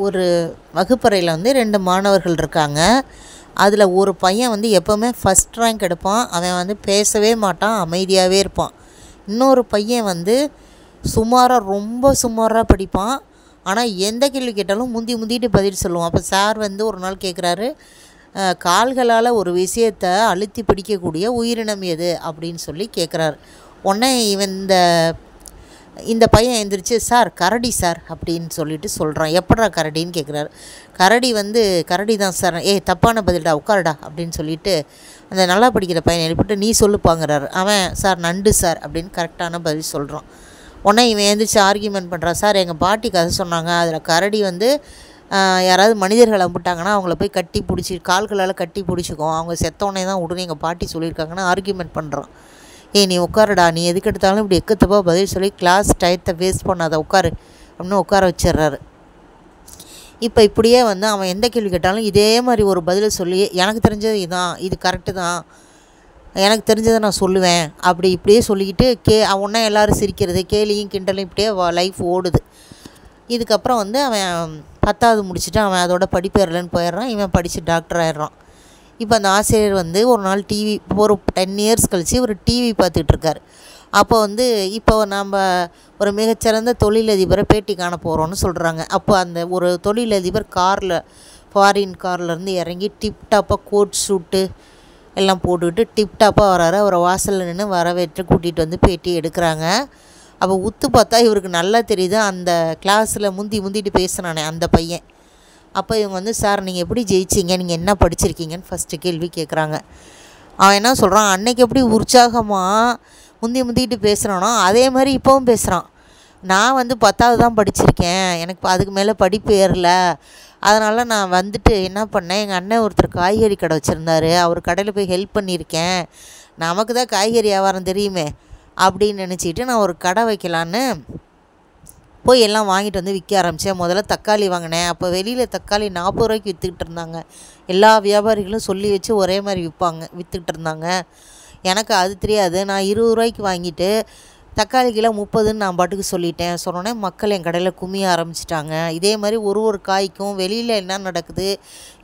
ஒரு வகுப்பறையில் வந்து 2 மாணவர்கள் இருக்காங்க. அதில் ஒரு பையன் வந்து எப்போவுமே ஃபஸ்ட் ரேங்க் எடுப்பான். அவன் வந்து பேசவே மாட்டான், அமைதியாகவே இருப்பான். இன்னொரு பையன் வந்து ரொம்ப சுமாராக படிப்பான். ஆனால் எந்த கேள்வி கேட்டாலும் முந்திட்டு பதில் சொல்லுவான். அப்போ சார் வந்து ஒரு நாள் கேட்குறாரு, கால்களால் ஒரு விஷயத்தை அழுத்தி பிடிக்கக்கூடிய உயிரினம் எது அப்படின்னு சொல்லி கேட்குறாரு. உடனே இவன் இந்த பையன் எழுந்திரிச்சு, சார் கரடி சார் அப்படின்னு சொல்லிட்டு சொல்கிறான். எப்படா கரடின்னு கேட்குறாரு. கரடி தான் சார். தப்பான பதில்டா, உட்காருடா அப்படின்னு சொல்லிட்டு அந்த நல்லா படிக்கிற பையனை எழுப்பிட்டு நீ சொல்லுப்பாங்கிறாரு. அவன் சார் நண்டு சார் அப்படின்னு கரெக்டான பதில் சொல்கிறான். உடனே இவன் எழுந்திரிச்சு ஆர்கியூமெண்ட் பண்ணுறான். சார் எங்கள் பாட்டி கதை சொன்னாங்க, அதில் கரடி வந்து யாராவது மனிதர்கள் அம்பிட்டாங்கன்னா அவங்கள போய் கட்டி பிடிச்சி கால்களால் கட்டி பிடிச்சிக்கும், அவங்க செத்தவொடனே தான் உடனே எங்கள் பாட்டி சொல்லியிருக்காங்கன்னு ஆர்கியூமெண்ட் பண்ணுறான். நீ உட்காருடா, நீ எதுக்கு எடுத்தாலும் இப்படி எக்கத்தப்பாக பதில் சொல்லி கிளாஸ் டயத்தை வேஸ்ட் பண்ணாத, உட்காரு அப்படின்னு உட்கார வச்சிடுறாரு. இப்போ இப்படியே வந்து அவன் எந்த கேள்வி கேட்டாலும் இதே மாதிரி ஒரு பதிலை சொல்லி எனக்கு தெரிஞ்சது இதுதான், இது கரெக்டு தான், எனக்கு தெரிஞ்சதை நான் சொல்லுவேன் இப்படியே சொல்லிக்கிட்டு அவனா எல்லோரும் சிரிக்கிறது, கேலியும் கிண்டலும் இப்படியே லைஃப் ஓடுது. இதுக்கப்புறம் வந்து அவன் 10வது முடிச்சுட்டு அவன் அதோட படிப்பேறலன்னு போயிடுறான். இவன் படித்து டாக்டர் ஆகிடுறான். இப்போ அந்த ஆசிரியர் வந்து ஒரு நாள் ஒரு 10 இயர்ஸ் கழித்து ஒரு டிவி பார்த்துட்ருக்கார். அப்போ வந்து இப்போ நம்ம ஒரு மிகச்சிறந்த தொழிலதிபரை பேட்டி காண போகிறோன்னு சொல்கிறாங்க. அப்போ அந்த ஒரு தொழிலதிபர் ஃபாரின் கார்லேருந்து இறங்கி டிப்டாப்பாக கோட் ஷூட்டு எல்லாம் போட்டுக்கிட்டு டிப்டாப்பாக வராரு. அவரை வாசலில் நின்று வரவேற்று கூட்டிகிட்டு வந்து பேட்டி எடுக்கிறாங்க. அப்போ உத்து பார்த்தா இவருக்கு நல்லா தெரியுது, அந்த கிளாஸில் முந்திட்டு பேசுனானே அந்த பையன். அப்போ இவங்க வந்து சார் நீங்கள் எப்படி ஜெயிச்சிங்க, நீங்கள் என்ன படிச்சிருக்கீங்கன்னு ஃபஸ்ட்டு கேள்வி கேட்குறாங்க. அவன் என்ன சொல்கிறான், அன்னைக்கு எப்படி உற்சாகமாக முந்திட்டு பேசுகிறானோ அதே மாதிரி இப்போவும் பேசுகிறான். நான் வந்து 10வது தான் படிச்சிருக்கேன், எனக்கு அதுக்கு மேலே படிப்பு ஏறல, அதனால் நான் வந்துட்டு என்ன பண்ணேன், எங்கள் அண்ணன் ஒருத்தர் காய்கறி கடை வச்சுருந்தாரு, அவர் கடையில் போய் ஹெல்ப் பண்ணியிருக்கேன், நமக்கு தான் காய்கறி வியாபாரம் தெரியுமே அப்படின்னு நினச்சிக்கிட்டு நான் ஒரு கடை வைக்கலான்னு போய் எல்லாம் வாங்கிட்டு வந்து விற்க ஆரம்பித்தேன். முதல்ல தக்காளி வாங்கினேன். அப்போ வெளியில் தக்காளி 40 ரூபாய்க்கு விற்றுக்கிட்டு இருந்தாங்க. எல்லா வியாபாரிகளும் சொல்லி வச்சு ஒரே மாதிரி விற்றுக்கிட்டு இருந்தாங்க. எனக்கு அது தெரியாது. நான் 20 ரூபாய்க்கு வாங்கிட்டு தக்காளி கிலோ 30ன்னு நான் பாட்டுக்கு சொல்லிட்டேன். சொன்னோன்னே மக்கள் என் கடையில் குமிய ஆரம்பிச்சிட்டாங்க. இதே மாதிரி ஒரு காய்க்கும் வெளியில் என்ன நடக்குது,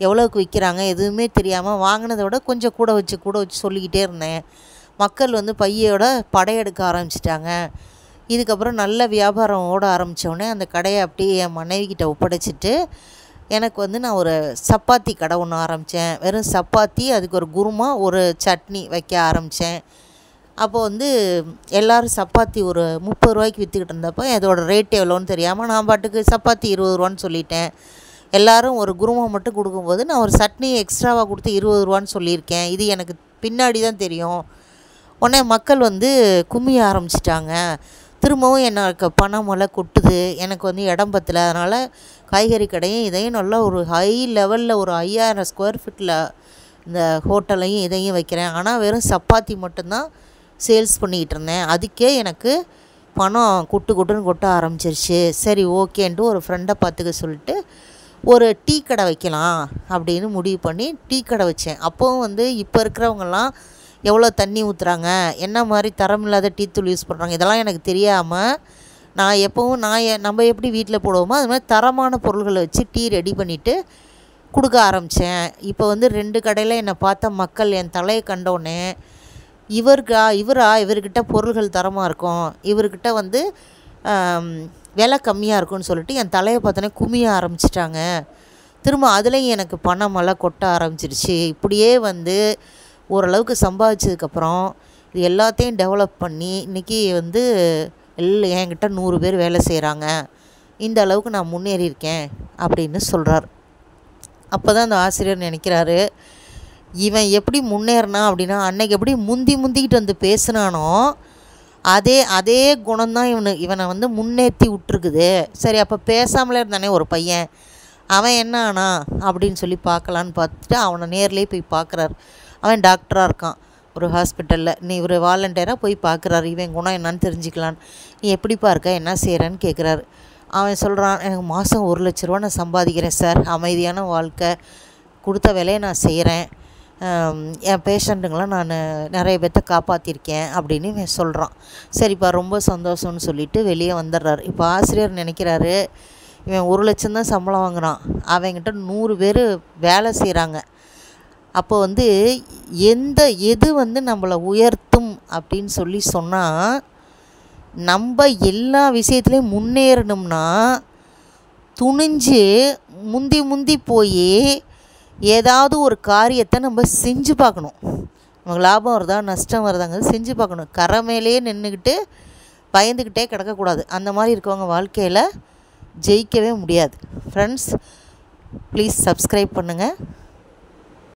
எவ்வளோக்கு விற்கிறாங்க எதுவுமே தெரியாமல் வாங்கினதை விட கொஞ்சம் கூட வச்சு சொல்லிக்கிட்டே இருந்தேன். மக்கள் வந்து பையோட படையெடுக்க ஆரம்பிச்சிட்டாங்க. இதுக்கப்புறம் நல்ல வியாபாரம் ஓட ஆரம்பித்தோடனே அந்த கடையை அப்படியே என் மனைவிக்கிட்ட ஒப்படைச்சிட்டு எனக்கு வந்து நான் ஒரு சப்பாத்தி கடை ஒன்று ஆரம்பித்தேன். வெறும் சப்பாத்தி, அதுக்கு ஒரு குருமா, ஒரு சட்னி வைக்க ஆரம்பித்தேன். அப்போது வந்து எல்லோரும் சப்பாத்தி ஒரு 30 ரூபாய்க்கு விற்றுக்கிட்டு இருந்தப்போ அதோட ரேட் எவ்வளோன்னு தெரியாமல் நான் பாட்டுக்கு சப்பாத்தி 20 ரூபான்னு சொல்லிட்டேன். எல்லோரும் ஒரு குருமா மட்டும் கொடுக்கும்போது நான் ஒரு சட்னி எக்ஸ்ட்ராவாக கொடுத்து 20 ரூபான்னு சொல்லியிருக்கேன். இது எனக்கு பின்னாடி தான் தெரியும். உடனே மக்கள் வந்து குமிய ஆரம்பிச்சிட்டாங்க. திரும்பவும் எனக்கு பணம் எல்லாம் கொட்டுது, எனக்கு வந்து இடம் பத்தல, அதனால் காய்கறி கடையும் இதையும் நல்லா ஒரு ஹை லெவலில் ஒரு 5000 ஸ்கொயர் ஃபீட்டில் இந்த ஹோட்டலையும் இதையும் வைக்கிறேன். ஆனால் வெறும் சப்பாத்தி மட்டும்தான் சேல்ஸ் பண்ணிக்கிட்டு இருந்தேன். அதுக்கே எனக்கு பணம் கொட்டுன்னு கொட்ட ஆரம்பிச்சிருச்சு. சரி ஓகேன்ட்டு ஒரு ஃப்ரெண்டை பார்த்துக்க சொல்லிட்டு ஒரு டீ கடை வைக்கலாம் அப்படின்னு முடிவு பண்ணி டீ கடை வச்சேன். அப்போவும் வந்து இப்போ இருக்கிறவங்கெல்லாம் எவ்வளோ தண்ணி ஊற்றுறாங்க, என்ன மாதிரி தரமில்லாத டீ தூள் யூஸ் பண்ணுறாங்க, இதெல்லாம் எனக்கு தெரியாமல் நான் எப்போவும் நம்ம எப்படி வீட்டில் போடுவோமோ அது மாதிரி தரமான பொருள்களை வச்சு டீ ரெடி பண்ணிவிட்டு கொடுக்க ஆரம்பித்தேன். இப்போ வந்து 2 கடையில் என்னை பார்த்த மக்கள் என் தலையை கண்டோடனே இவர்கிட்ட பொருள்கள் தரமாக இருக்கும், இவர்கிட்ட வந்து விலை கம்மியாக இருக்கும்னு சொல்லிட்டு என் தலையை பார்த்தோன்னே குமிய ஆரம்பிச்சிட்டாங்க. திரும்ப அதுலேயும் எனக்கு பணமெல்லாம் கொட்ட ஆரம்பிச்சிருச்சு. இப்படியே வந்து ஓரளவுக்கு சம்பாதிச்சதுக்கப்புறம் இது எல்லாத்தையும் டெவலப் பண்ணி இன்றைக்கி வந்து என்கிட்ட 100 பேர் வேலை செய்கிறாங்க, இந்த அளவுக்கு நான் முன்னேறியிருக்கேன் அப்படின்னு சொல்கிறார். அப்போ தான் அந்த ஆசிரியர் நினைக்கிறாரு, இவன் எப்படி முன்னேறினான் அப்படின்னா அன்னைக்கு எப்படி முந்திக்கிட்டு வந்து பேசுனானோ அதே குணம்தான் இவனை வந்து முன்னேற்றி விட்டுருக்குது. சரி, அப்போ பேசாமலே இருந்தானே ஒரு பையன், அவன் என்ன ஆனா அப்படின்னு சொல்லி பார்க்கலான்னு பார்த்துட்டு அவனை நேர்லேயே போய் பார்க்குறாரு. அவன் டாக்டராக இருக்கான் ஒரு ஹாஸ்பிட்டலில். இவர் வாலண்டியராக போய் பார்க்குறாரு, இவன் குணம் என்னான்னு தெரிஞ்சுக்கலான்னு. நீ எப்படிப்பா இருக்க, என்ன செய்கிறேன்னு கேட்குறாரு. அவன் சொல்கிறான், எனக்கு மாதம் 1 லட்ச ரூபா நான் சம்பாதிக்கிறேன் சார், அமைதியான வாழ்க்கை, கொடுத்த வேலையை நான் செய்கிறேன், என் பேஷண்ட்டுங்களாம் நான் நிறைய பேர்த்த காப்பாற்றிருக்கேன் அப்படின்னு இவன் சொல்கிறான். சரிப்பா ரொம்ப சந்தோஷம்னு சொல்லிவிட்டு வெளியே வந்துடுறாரு. இப்போ ஆசிரியர் நினைக்கிறாரு, இவன் 1 லட்சம் தான் சம்பளம் வாங்குகிறான், அவங்ககிட்ட 100 பேர் வேலை செய்கிறாங்க. அப்போ வந்து எது வந்து நம்மளை உயர்த்தும் அப்படின்னு சொல்லி சொன்னால், நம்ம எல்லா விஷயத்துலையும் முன்னேறணும்னா துணிஞ்சு முந்தி போய் ஏதாவது ஒரு காரியத்தை நம்ம செஞ்சு பார்க்கணும். நமக்கு லாபம் வருதா நஷ்டம் வருதாங்கிறது செஞ்சு பார்க்கணும். கரை மேலேயே நின்றுக்கிட்டு பயந்துக்கிட்டே கிடக்கக்கூடாது. அந்த மாதிரி இருக்கவங்க வாழ்க்கையில் ஜெயிக்கவே முடியாது. ஃப்ரெண்ட்ஸ், ப்ளீஸ் சப்ஸ்கிரைப் பண்ணுங்கள்.